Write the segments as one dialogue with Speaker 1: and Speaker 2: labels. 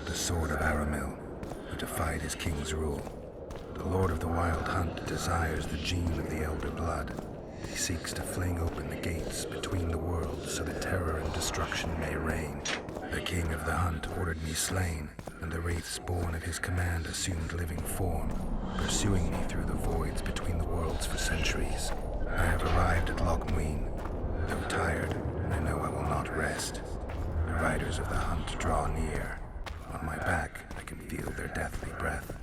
Speaker 1: wield the sword of Aramil, who defied his king's rule. The Lord of the Wild Hunt desires the gene of the Elder Blood. He seeks to fling open the gates between the worlds so that terror and destruction may reign. The King of the Hunt ordered me slain, and the wraiths born of his command assumed living form, pursuing me through the voids between the worlds for centuries. I have arrived at Lochmuin. Though tired, I know I will not rest. The riders of the hunt draw near. On my back, I can feel their deathly breath.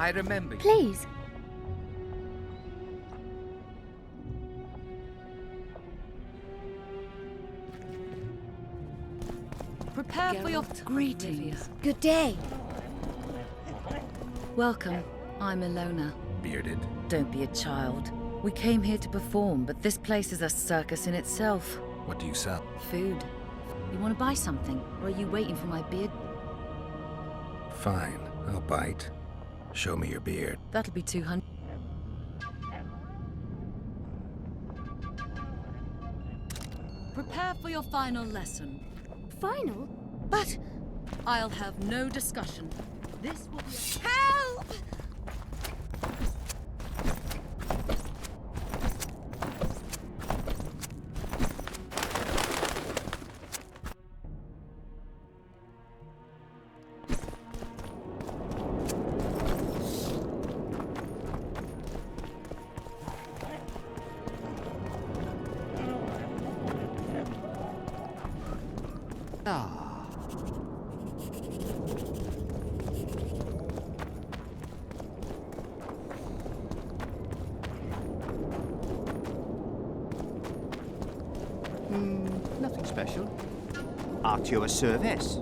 Speaker 2: I remember you.
Speaker 3: Please.
Speaker 4: Prepare for your greetings.
Speaker 3: Good day.
Speaker 4: Welcome. I'm Ilona.
Speaker 1: Bearded?
Speaker 4: Don't be a child. We came here to perform, but this place is a circus in itself.
Speaker 1: What do you sell?
Speaker 4: Food. You want to buy something? Or are you waiting for my beard?
Speaker 1: Fine, I'll bite. Show me your beard.
Speaker 4: That'll be 200. Prepare for your final lesson.
Speaker 3: Final? But...
Speaker 4: I'll have no discussion. This will be a...
Speaker 3: Help!
Speaker 5: Nothing special. At your service.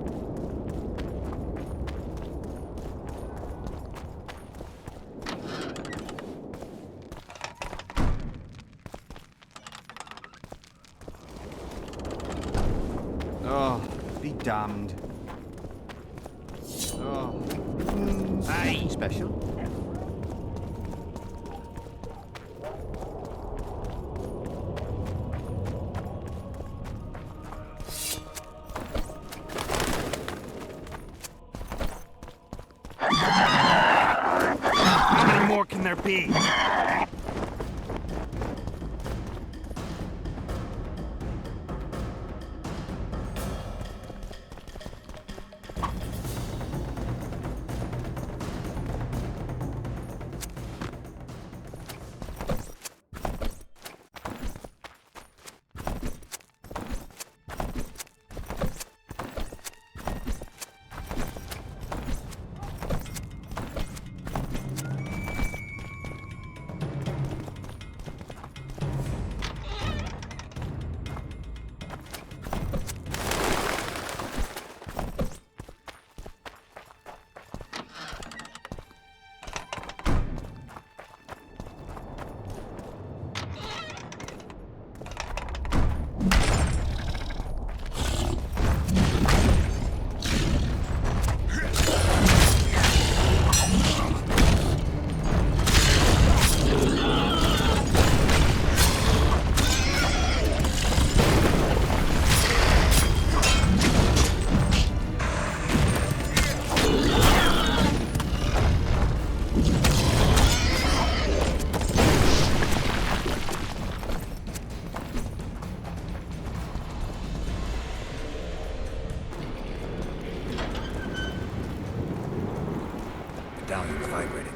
Speaker 5: Oh, be damned. Oh. Nothing special. Can there be?
Speaker 1: Medallion's vibrating.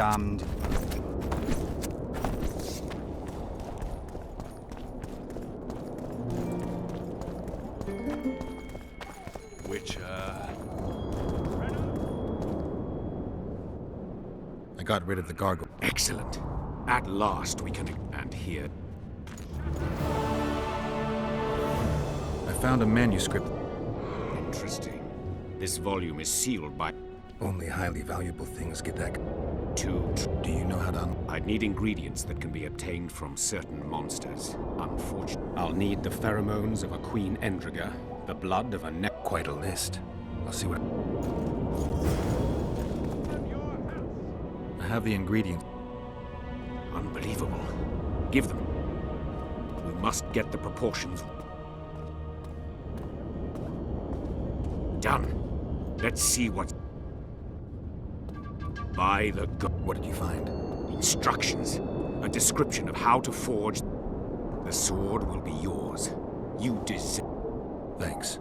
Speaker 5: damned.
Speaker 1: I got rid of the gargoyle.
Speaker 6: Excellent. At last we can... And here...
Speaker 1: I found a manuscript.
Speaker 6: Interesting. This volume is sealed by...
Speaker 1: Only highly valuable things get that.
Speaker 6: two...
Speaker 1: Do you know how to
Speaker 6: I'd need ingredients that can be obtained from certain monsters. Unfortunately, I'll need the pheromones of a Queen Endriga, the blood of a
Speaker 1: Quite a list. I'll see what... I have the ingredients.
Speaker 6: Unbelievable. Give them. We must get the proportions. Done. Let's see what... By the
Speaker 1: What did you find?
Speaker 6: instructions. A description of how to forge. The sword will be yours. You deserve...
Speaker 1: Thanks.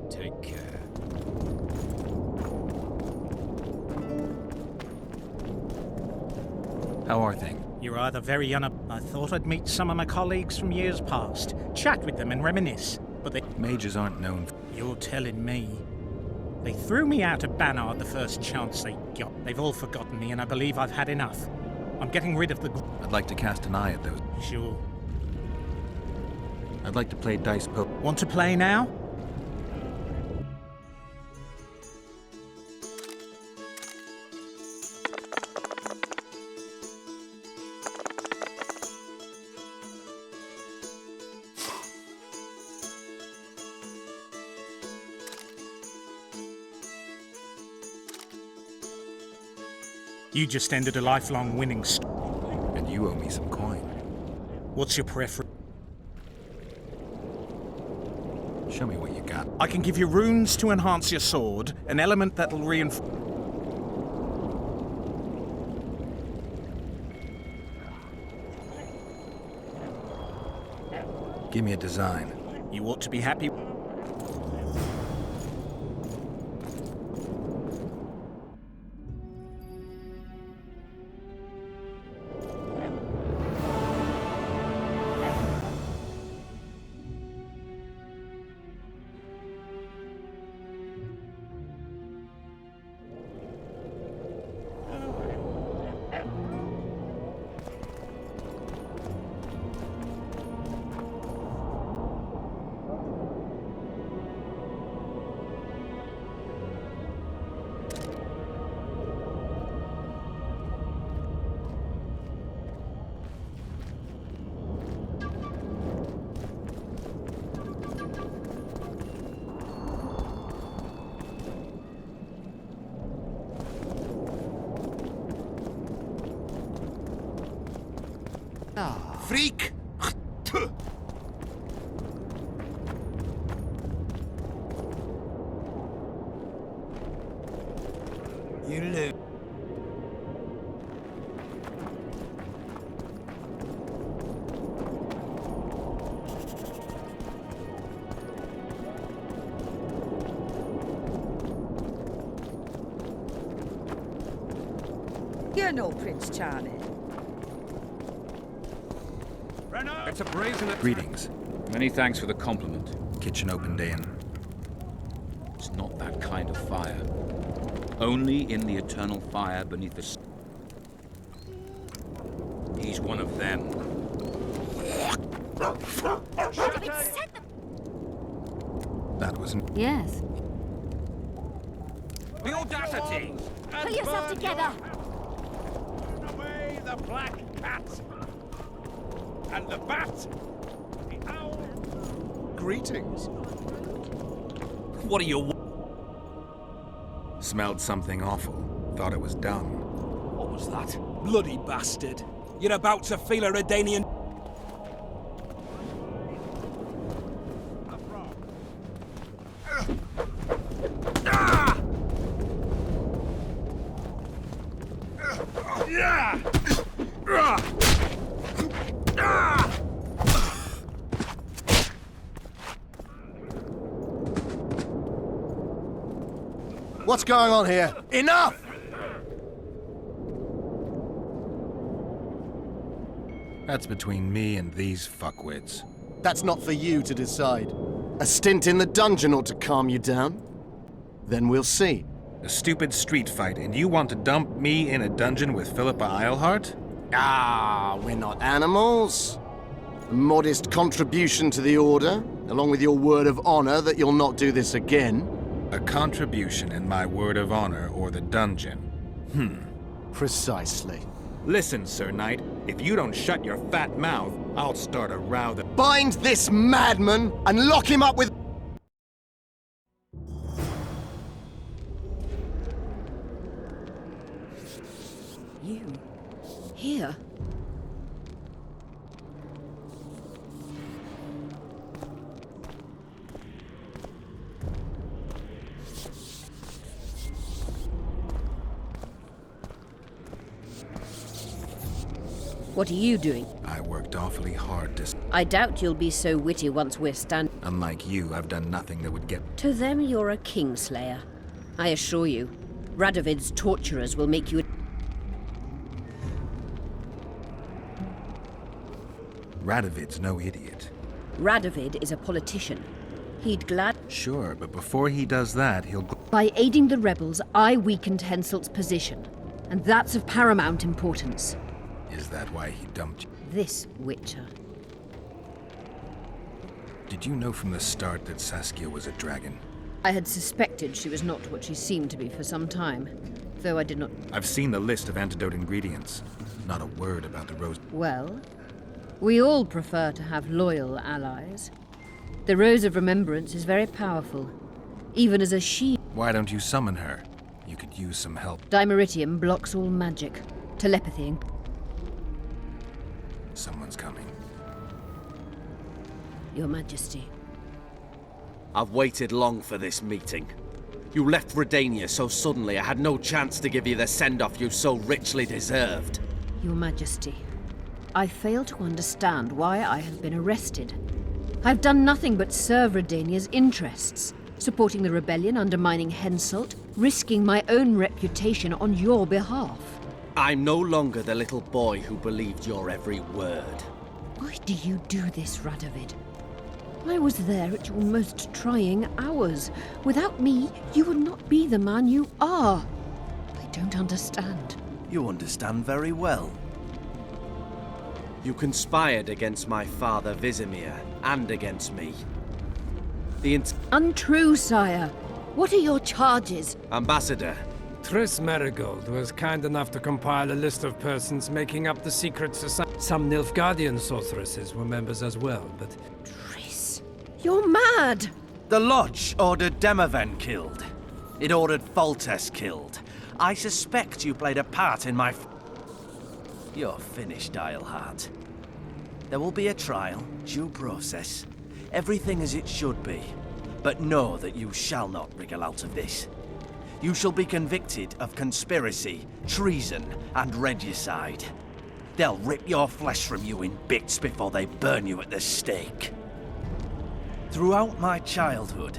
Speaker 6: Take care.
Speaker 1: How are things?
Speaker 7: You're either very I thought I'd meet some of my colleagues from years past, chat with them and reminisce, but
Speaker 1: Mages aren't known.
Speaker 7: You're telling me. They threw me out of Banard the first chance they got. They've all forgotten me, and I believe I've had enough. I'm getting rid of the...
Speaker 1: I'd like to cast an eye at those.
Speaker 7: Sure.
Speaker 1: I'd like to play dice poke.
Speaker 7: Want to play now? You just ended a lifelong winning streak.
Speaker 1: And you owe me some coin.
Speaker 7: What's your preference?
Speaker 1: Show me what you got.
Speaker 7: I can give you runes to enhance your sword, an element that'll reinforce...
Speaker 1: Give me a design.
Speaker 7: You ought to be happy.
Speaker 5: Freak! You lose.
Speaker 4: You're no Prince Charming.
Speaker 6: It's a brazen...
Speaker 1: Greetings.
Speaker 8: Many thanks for the compliment.
Speaker 1: Kitchen open day in.
Speaker 8: It's not that kind of fire. Only in the eternal fire beneath the... He's one of them.
Speaker 1: That was...
Speaker 3: Yes.
Speaker 6: The audacity!
Speaker 3: Pull yourself together.
Speaker 6: Away the black cat! And the bat! The owl!
Speaker 5: Greetings.
Speaker 8: What are you...
Speaker 1: Smelled something awful. Thought it was dumb.
Speaker 8: What was that?
Speaker 9: Bloody bastard. You're about to feel a Redanian...
Speaker 10: What's going on here? Enough!
Speaker 1: That's between me and these fuckwits.
Speaker 10: That's not for you to decide. A stint in the dungeon ought to calm you down. Then we'll see.
Speaker 1: A stupid street fight, and you want to dump me in a dungeon with Philippa Eilhart?
Speaker 10: Ah, we're not animals. A modest contribution to the Order, along with your word of honor that you'll not do this again.
Speaker 1: A contribution in my word of honor or the dungeon.
Speaker 10: Precisely.
Speaker 1: Listen, Sir Knight, if you don't shut your fat mouth, I'll start a row that...
Speaker 10: Bind this madman and lock him up with...
Speaker 4: You? Here? What are you doing?
Speaker 1: I worked awfully hard to...
Speaker 11: I doubt you'll be so witty once we're
Speaker 1: Unlike you, I've done nothing that would get...
Speaker 11: To them, you're a kingslayer. I assure you, Radovid's torturers will make you...
Speaker 1: Radovid's no idiot.
Speaker 11: Radovid is a politician. He'd glad...
Speaker 1: Sure, but before he does that, he'll...
Speaker 11: By aiding the rebels, I weakened Henselt's position. And that's of paramount importance.
Speaker 1: Is that why he dumped you?
Speaker 11: This Witcher.
Speaker 1: Did you know from the start that Saskia was a dragon?
Speaker 11: I had suspected she was not what she seemed to be for some time, though I did not...
Speaker 1: I've seen the list of antidote ingredients. Not a word about the rose...
Speaker 11: Well, we all prefer to have loyal allies. The Rose of Remembrance is very powerful, even as a shield.
Speaker 1: Why don't you summon her? You could use some help.
Speaker 11: Dimeritium blocks all magic, telepathy and...
Speaker 1: Someone's coming.
Speaker 11: Your Majesty.
Speaker 12: I've waited long for this meeting. You left Redania so suddenly I had no chance to give you the send-off you so richly deserved.
Speaker 11: Your Majesty, I fail to understand why I have been arrested. I've done nothing but serve Redania's interests, supporting the rebellion, undermining Henselt, risking my own reputation on your behalf.
Speaker 12: I'm no longer the little boy who believed your every word.
Speaker 11: Why do you do this, Radovid? I was there at your most trying hours. Without me, you would not be the man you are. I don't understand.
Speaker 10: You understand very well.
Speaker 12: You conspired against my father Vizimir, and against me.
Speaker 11: Untrue, sire. What are your charges?
Speaker 12: Ambassador.
Speaker 13: Triss Marigold was kind enough to compile a list of persons making up the secret society. Some Nilfgaardian sorceresses were members as well, but...
Speaker 11: Triss, you're mad!
Speaker 12: The Lodge ordered Demaven killed. It ordered Foltest killed. I suspect you played a part in my... You're finished, Eilhart.
Speaker 14: There will be a trial, due process, everything as it should be. But know that you shall not wriggle out of this. You shall be convicted of conspiracy, treason, and regicide. They'll rip your flesh from you in bits before they burn you at the stake. Throughout my childhood,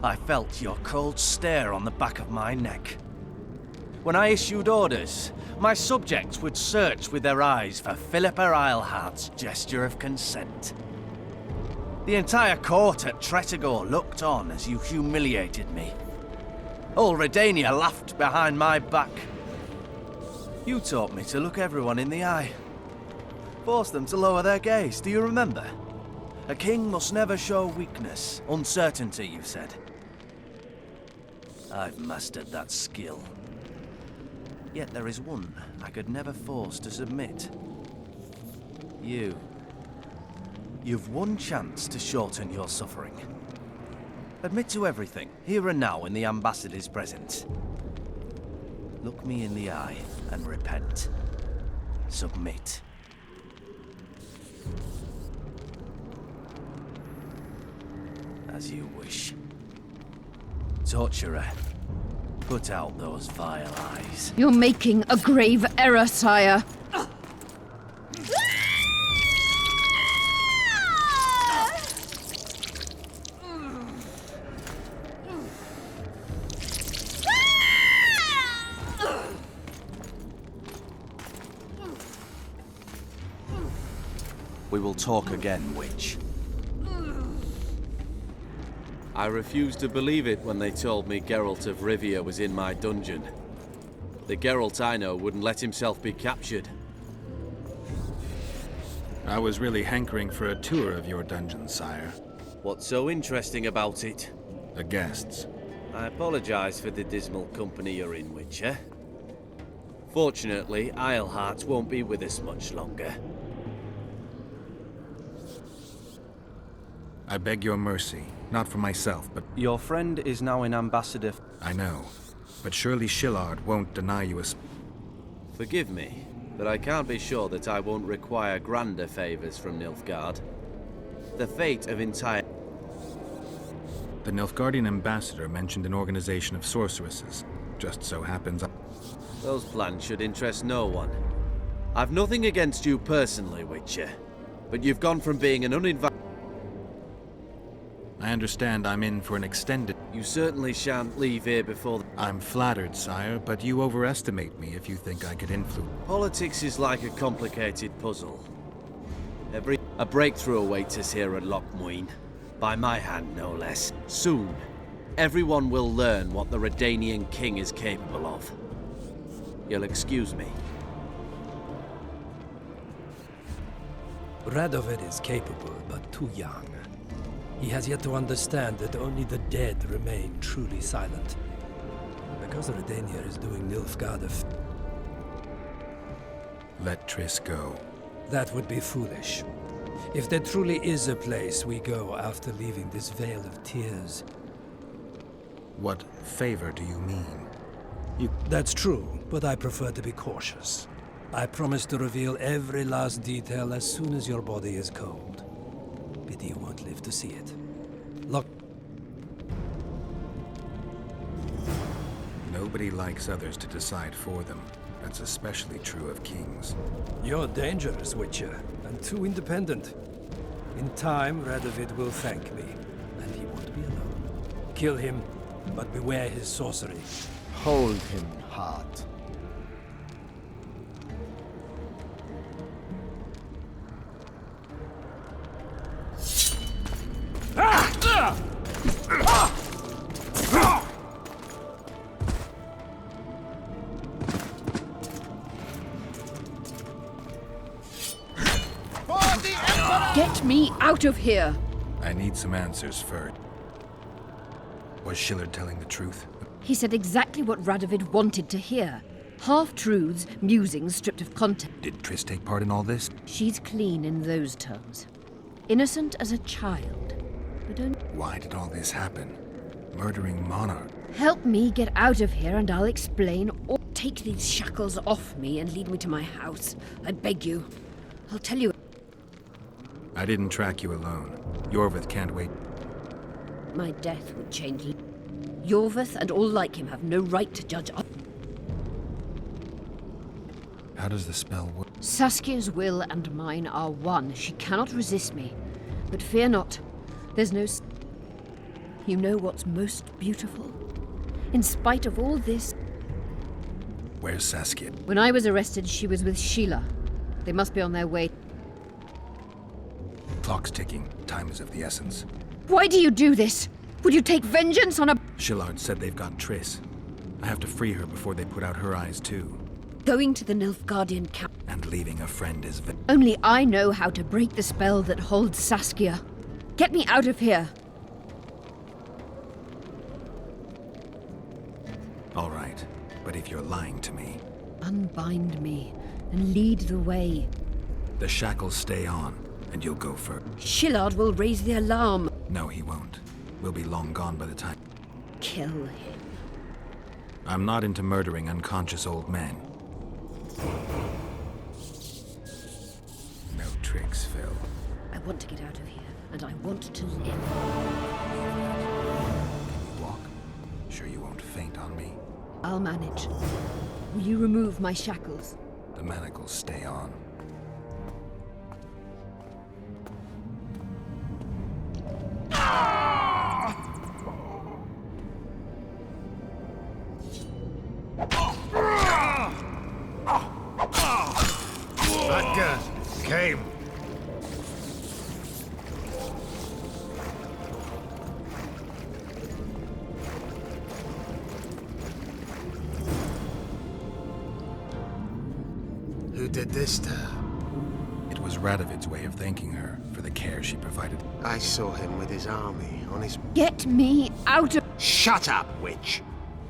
Speaker 14: I felt your cold stare on the back of my neck. When I issued orders, my subjects would search with their eyes for Philippa Eilhart's gesture of consent. The entire court at Tretogor looked on as you humiliated me. All Redania laughed behind my back. You taught me to look everyone in the eye. Forced them to lower their gaze, do you remember? A king must never show weakness, uncertainty, you said. I've mastered that skill. Yet there is one I could never force to submit. You. You've one chance to shorten your suffering. Admit to everything, here and now in the Ambassador's presence. Look me in the eye and repent. Submit. As you wish. Torturer, put out those vile eyes.
Speaker 11: You're making a grave error, sire.
Speaker 14: We will talk again, witch.
Speaker 12: I refused to believe it when they told me Geralt of Rivia was in my dungeon. The Geralt I know wouldn't let himself be captured.
Speaker 1: I was really hankering for a tour of your dungeon, sire.
Speaker 12: What's so interesting about it?
Speaker 1: The guests.
Speaker 12: I apologize for the dismal company you're in, Witcher. Fortunately, Eilhart won't be with us much longer.
Speaker 1: I beg your mercy, not for myself, but...
Speaker 14: Your friend is now an ambassador.
Speaker 1: I know, but surely Shillard won't deny you a...
Speaker 12: Forgive me, but I can't be sure that I won't require grander favors from Nilfgaard. The fate of entire...
Speaker 1: The Nilfgaardian ambassador mentioned an organization of sorceresses. Just so happens...
Speaker 12: Those plans should interest no one. I've nothing against you personally, Witcher, but you've gone from being an uninvited...
Speaker 1: I understand I'm in for an extended...
Speaker 12: You certainly shan't leave here before...
Speaker 1: I'm flattered, sire, but you overestimate me if you think I could influence...
Speaker 12: Politics is like a complicated puzzle. A breakthrough awaits us here at Lochmuin. By my hand, no less. Soon, everyone will learn what the Redanian king is capable of. You'll excuse me.
Speaker 13: Radovid is capable, but too young. He has yet to understand that only the dead remain truly silent. Because Redania is doing Nilfgaard
Speaker 1: Let Triss go.
Speaker 13: That would be foolish. If there truly is a place we go after leaving this Vale of Tears...
Speaker 1: What favor do you mean?
Speaker 13: That's true, but I prefer to be cautious. I promise to reveal every last detail as soon as your body is cold. Pity you won't live to see it. Look.
Speaker 1: Nobody likes others to decide for them. That's especially true of kings.
Speaker 13: You're dangerous, Witcher, and too independent. In time, Radovid will thank me, and he won't be alone. Kill him, but beware his sorcery.
Speaker 10: Hold him hard.
Speaker 11: Get me out of here!
Speaker 1: I need some answers first. Was Shillard telling the truth?
Speaker 11: He said exactly what Radovid wanted to hear. Half-truths, musings stripped of content.
Speaker 1: Did Triss take part in all this?
Speaker 11: She's clean in those terms. Innocent as a child. We don't...
Speaker 1: Why did all this happen? Murdering Monarch.
Speaker 11: Help me get out of here and I'll explain, or take these shackles off me and lead me to my house. I beg you. I'll tell you...
Speaker 1: I didn't track you alone. Iorveth can't wait.
Speaker 11: My death would change. Iorveth and all like him have no right to judge.
Speaker 1: How does the spell work?
Speaker 11: Saskia's will and mine are one. She cannot resist me. But fear not. There's no... You know what's most beautiful? In spite of all this...
Speaker 1: Where's Saskia?
Speaker 11: When I was arrested, she was with Sheila. They must be on their way.
Speaker 1: Clock's ticking. Time is of the essence.
Speaker 11: Why do you do this? Would you take vengeance on a...
Speaker 1: Shillard said they've got Triss. I have to free her before they put out her eyes, too.
Speaker 11: Going to the Nilfgaardian camp.
Speaker 1: And leaving a friend is...
Speaker 11: Only I know how to break the spell that holds Saskia. Get me out of here.
Speaker 1: All right, but if you're lying to me...
Speaker 11: Unbind me and lead the way.
Speaker 1: The shackles stay on, and you'll go first.
Speaker 11: Shillard will raise the alarm.
Speaker 1: No, he won't. We'll be long gone by the time...
Speaker 11: Kill him.
Speaker 1: I'm not into murdering unconscious old men. No tricks, Phil.
Speaker 11: I want to get out of here, and I want to live.
Speaker 1: Can you walk? Sure you won't faint on me?
Speaker 11: I'll manage. Will you remove my shackles?
Speaker 1: The manacles stay on.
Speaker 5: That gun came. Who did this to her?
Speaker 1: It was Radovid's way of thanking her for the care she provided.
Speaker 5: I saw him with his army on his...
Speaker 11: Get me out of...
Speaker 5: Shut up, witch!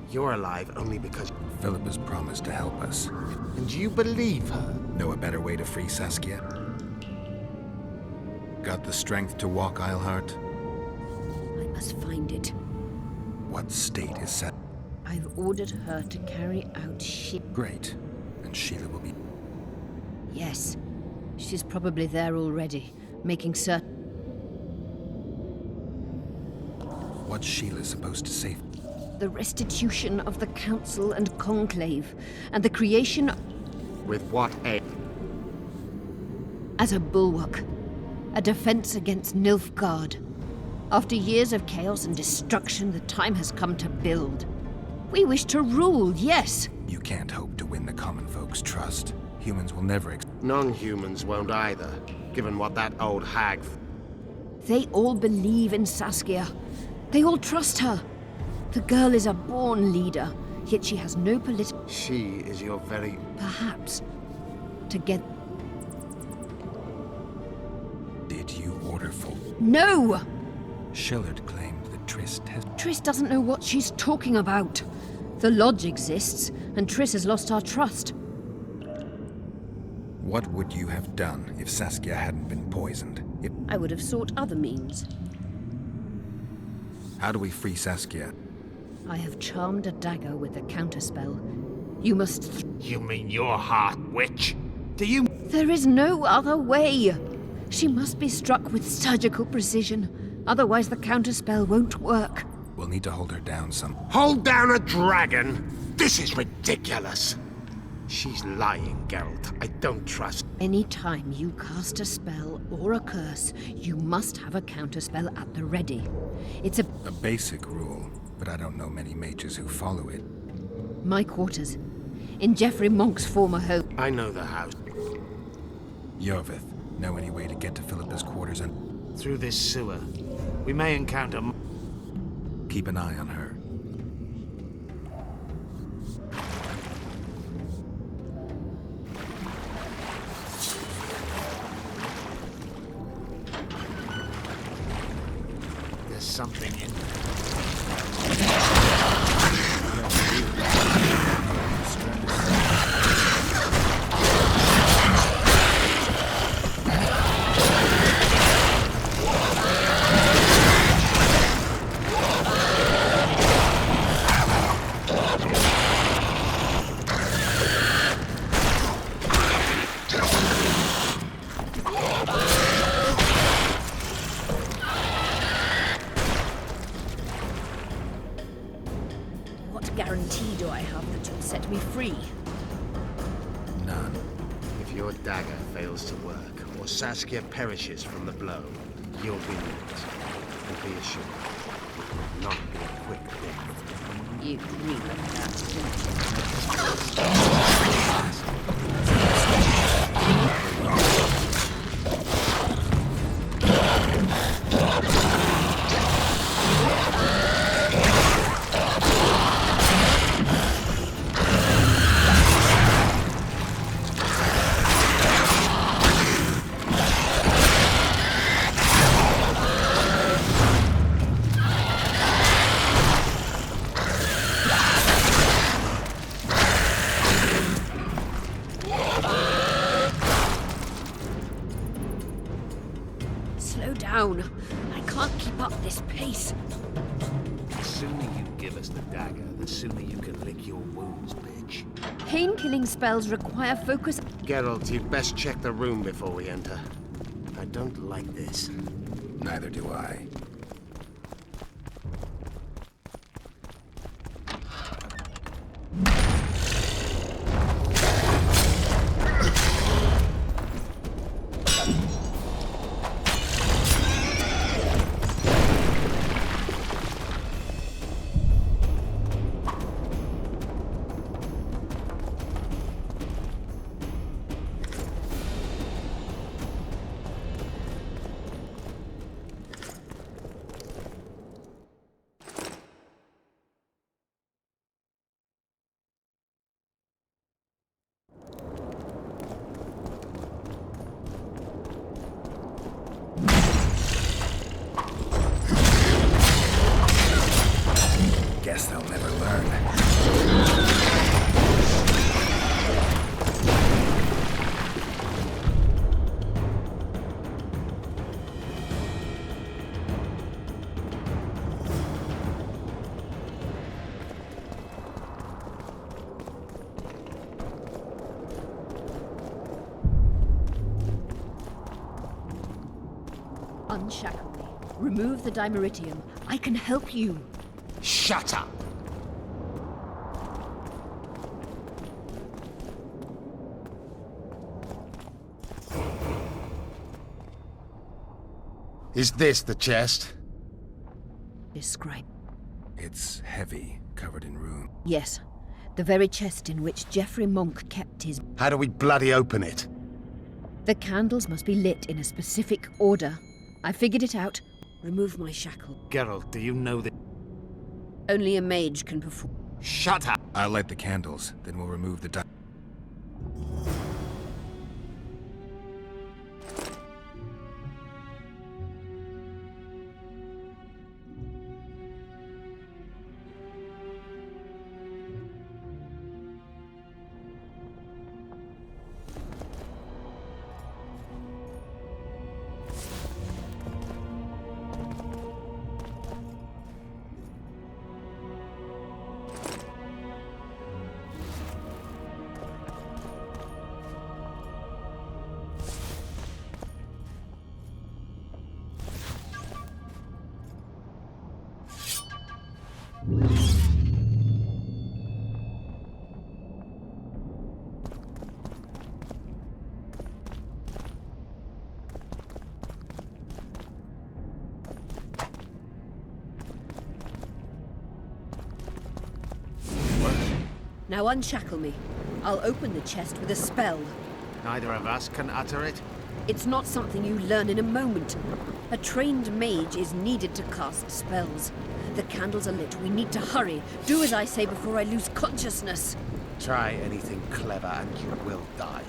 Speaker 5: You're alive only because...
Speaker 1: Philip has promised to help us.
Speaker 5: And you believe her?
Speaker 1: Know a better way to free Saskia? Got the strength to walk Eilhart?
Speaker 11: I must find it.
Speaker 1: What state is Saskia?
Speaker 11: I've ordered her to carry out
Speaker 1: Great. And Sheila will be...
Speaker 11: Yes. She's probably there already, making certain...
Speaker 1: What's Sheila supposed to say?
Speaker 11: The restitution of the Council and Conclave, and the creation...
Speaker 5: With what aim?
Speaker 11: As a bulwark. A defense against Nilfgaard. After years of chaos and destruction, the time has come to build. We wish to rule, yes.
Speaker 1: You can't hope to win the common folk's trust. Humans will never...
Speaker 5: Non-humans won't either, given what that old hag...
Speaker 11: They all believe in Saskia. They all trust her. The girl is a born leader, yet she has no political...
Speaker 5: She is your very...
Speaker 11: Perhaps. Together...
Speaker 1: Did you order for...
Speaker 11: No!
Speaker 1: Shillard claimed that Triss has...
Speaker 11: Triss doesn't know what she's talking about. The Lodge exists, and Triss has lost our trust.
Speaker 1: What would you have done if Saskia hadn't been poisoned?
Speaker 11: I would have sought other means.
Speaker 1: How do we free Saskia?
Speaker 11: I have charmed a dagger with a counterspell. You must...
Speaker 5: You mean your heart, witch? Do you...
Speaker 11: There is no other way. She must be struck with surgical precision. Otherwise the counterspell won't work.
Speaker 1: We'll need to hold her down some...
Speaker 5: Hold down a dragon? This is ridiculous. She's lying, Geralt. I don't trust...
Speaker 11: Any time you cast a spell or a curse, you must have a counterspell at the ready. It's a
Speaker 1: basic rule, but I don't know many mages who follow it.
Speaker 11: My quarters. In Geoffrey Monk's former home.
Speaker 5: I know the house.
Speaker 1: Iorveth, know any way to get to Philippa's quarters and...
Speaker 5: Through this sewer. We may encounter...
Speaker 1: Keep an eye on her.
Speaker 5: There's something in there.
Speaker 11: set me free?
Speaker 1: None.
Speaker 5: If your dagger fails to work, or Saskia perishes from the blow, you'll be next. And be assured, it will not be a quick death.
Speaker 11: You dream of that, Slow down. I can't keep up this pace.
Speaker 5: The sooner you give us the dagger, the sooner you can lick your wounds, bitch.
Speaker 11: Pain-killing spells require focus.
Speaker 5: Geralt, you'd best check the room before we enter. I don't like this.
Speaker 1: Neither do I. Guess they'll never learn.
Speaker 11: Unshackle me. Remove the dimeritium. I can help you.
Speaker 5: Shut up! Is this the chest?
Speaker 11: Describe.
Speaker 1: It's heavy, covered in ruin.
Speaker 11: Yes. The very chest in which Geoffrey Monk kept his...
Speaker 5: How do we bloody open it?
Speaker 11: The candles must be lit in a specific order. I figured it out. Remove my shackle.
Speaker 5: Geralt, do you know that?
Speaker 11: Only a mage can perform.
Speaker 5: Shut up!
Speaker 1: I'll light the candles, then we'll remove the
Speaker 11: Now unshackle me. I'll open the chest with a spell.
Speaker 5: Neither of us can utter it.
Speaker 11: It's not something you learn in a moment. A trained mage is needed to cast spells. The candles are lit. We need to hurry. Do as I say before I lose consciousness.
Speaker 5: Try anything clever and you will die.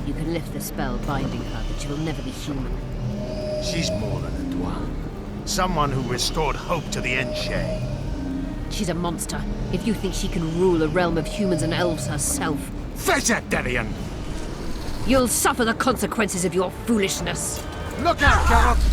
Speaker 11: You can lift the spell binding her, but she will never be human.
Speaker 5: She's more than a Dwa. Someone who restored hope to the Enshe.
Speaker 11: She's a monster. If you think she can rule a realm of humans and elves herself...
Speaker 5: Vegetarian!
Speaker 11: You'll suffer the consequences of your foolishness.
Speaker 5: Look out, Geralt!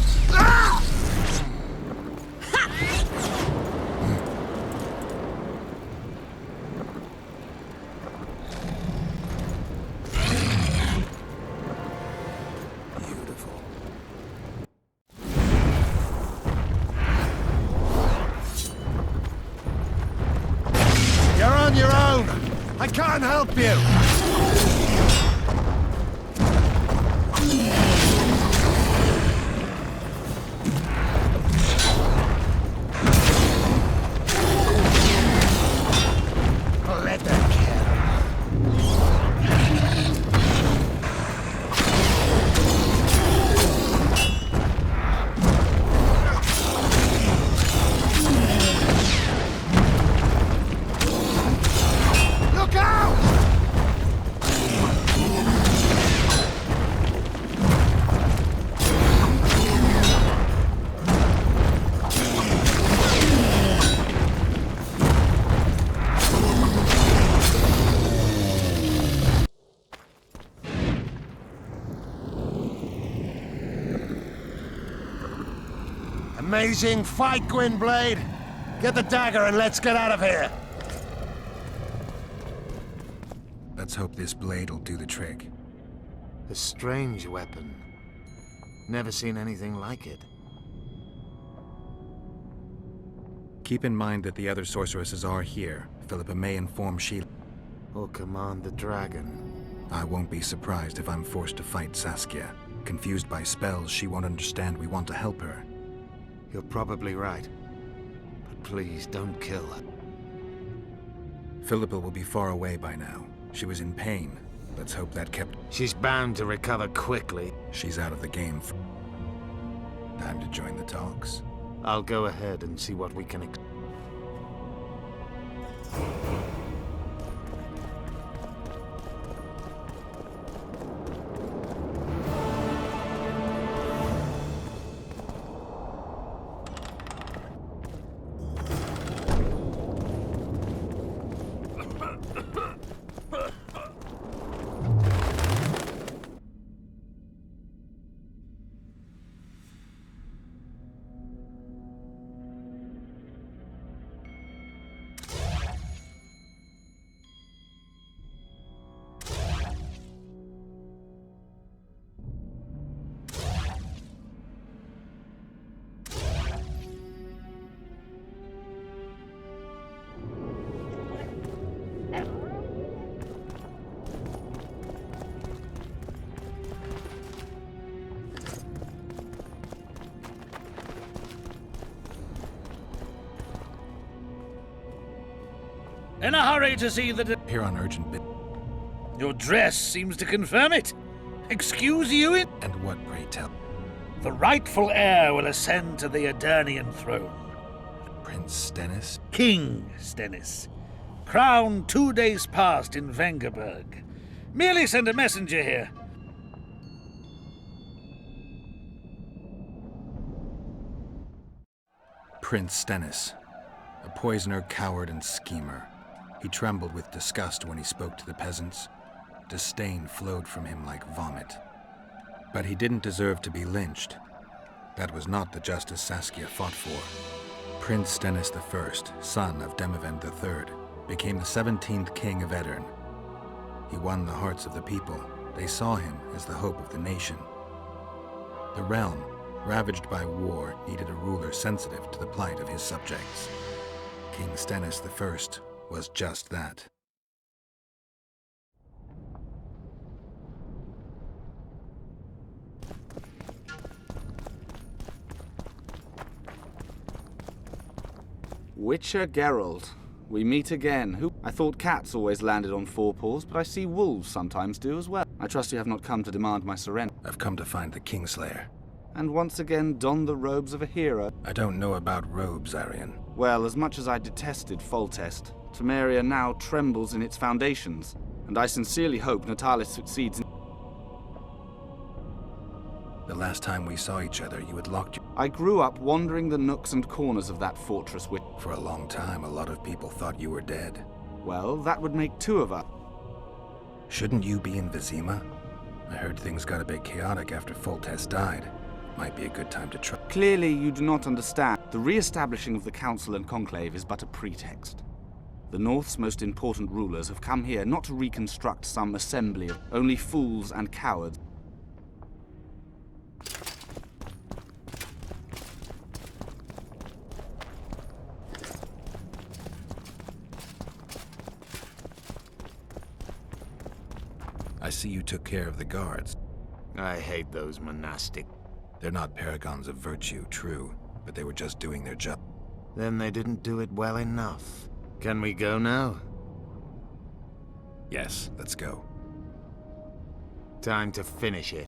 Speaker 5: I can't help you! Let them Look out! Amazing fight, Gwynblade! Get the dagger and let's get out of here!
Speaker 1: Let's hope this blade will do the trick.
Speaker 5: A strange weapon. Never seen anything like it.
Speaker 1: Keep in mind that the other sorceresses are here. Philippa may inform Sheila.
Speaker 5: Or command the dragon.
Speaker 1: I won't be surprised if I'm forced to fight Saskia. Confused by spells, she won't understand we want to help her.
Speaker 5: You're probably right. But please, don't kill her.
Speaker 1: Philippa will be far away by now. She was in pain. Let's hope that kept...
Speaker 5: She's bound to recover quickly.
Speaker 1: She's out of the game. Time to join the talks.
Speaker 5: I'll go ahead and see what we can...
Speaker 15: In a hurry to see the...
Speaker 1: Here on urgent bit.
Speaker 15: Your dress seems to confirm it. Excuse you it?
Speaker 1: And what, pray tell?
Speaker 15: The rightful heir will ascend to the Edirnian throne.
Speaker 1: Prince Stennis?
Speaker 15: King Stennis. Crowned 2 days past in Vengerberg. Merely send a messenger here.
Speaker 1: Prince Stennis. A poisoner, coward, and schemer. He trembled with disgust when he spoke to the peasants. Disdain flowed from him like vomit. But he didn't deserve to be lynched. That was not the justice Saskia fought for. Prince Stennis I, son of Demavend III, became the 17th king of Edirn. He won the hearts of the people. They saw him as the hope of the nation. The realm, ravaged by war, needed a ruler sensitive to the plight of his subjects. King Stennis I was just that.
Speaker 16: Witcher Geralt, we meet again. I thought cats always landed on four paws, but I see wolves sometimes do as well. I trust you have not come to demand my surrender.
Speaker 1: I've come to find the Kingslayer.
Speaker 16: And once again don the robes of a hero.
Speaker 1: I don't know about robes, Arian.
Speaker 16: Well, as much as I detested Foltest, Temeria now trembles in its foundations, and I sincerely hope Natalis succeeds in...
Speaker 1: The last time we saw each other, you had locked your...
Speaker 16: I grew up wandering the nooks and corners of that fortress with...
Speaker 1: For a long time, a lot of people thought you were dead.
Speaker 16: Well, that would make two of us.
Speaker 1: Shouldn't you be in Vizima? I heard things got a bit chaotic after Foltest died. Might be a good time to try.
Speaker 16: Clearly, you do not understand. The re-establishing of the Council and Conclave is but a pretext. The North's most important rulers have come here not to reconstruct some assembly of only fools and cowards.
Speaker 1: see you took care of the guards.
Speaker 5: I hate those monastic.
Speaker 1: They're not paragons of virtue, true, but they were just doing their job.
Speaker 5: Then they didn't do it well enough. Can we go now?
Speaker 1: Yes, let's go.
Speaker 5: Time to finish it.